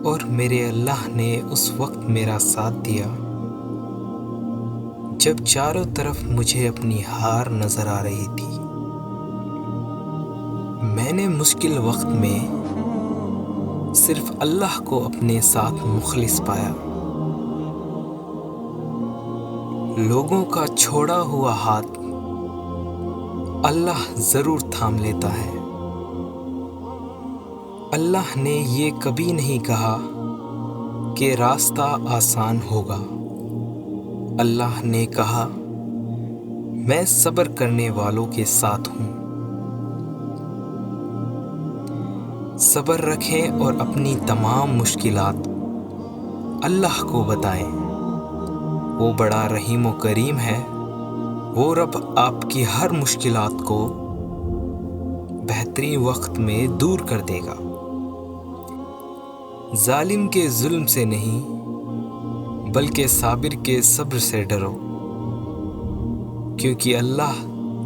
اور میرے اللہ نے اس وقت میرا ساتھ دیا جب چاروں طرف مجھے اپنی ہار نظر آ رہی تھی۔ میں نے مشکل وقت میں صرف اللہ کو اپنے ساتھ مخلص پایا۔ لوگوں کا چھوڑا ہوا ہاتھ اللہ ضرور تھام لیتا ہے۔ اللہ نے یہ کبھی نہیں کہا کہ راستہ آسان ہوگا۔ اللہ نے کہا میں صبر کرنے والوں کے ساتھ ہوں۔ صبر رکھیں اور اپنی تمام مشکلات اللہ کو بتائیں۔ وہ بڑا رحیم و کریم ہے۔ وہ رب آپ کی ہر مشکلات کو بہترین وقت میں دور کر دے گا۔ ظالم کے ظلم سے نہیں بلکہ صابر کے صبر سے ڈرو، کیونکہ اللہ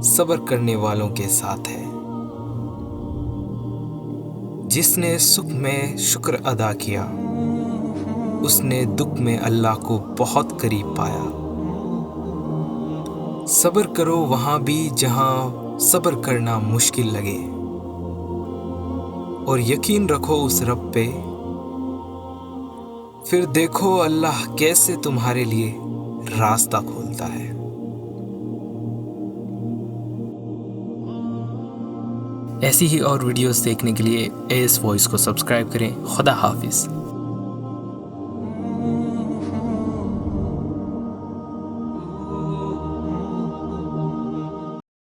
صبر کرنے والوں کے ساتھ ہے۔ جس نے سکھ میں شکر ادا کیا اس نے دکھ میں اللہ کو بہت قریب پایا۔ صبر کرو وہاں بھی جہاں صبر کرنا مشکل لگے، اور یقین رکھو اس رب پہ، پھر دیکھو اللہ کیسے تمہارے لیے راستہ کھولتا ہے۔ ایسی ہی اور ویڈیوز دیکھنے کے لیے AS وائس کو سبسکرائب کریں۔ خدا حافظ۔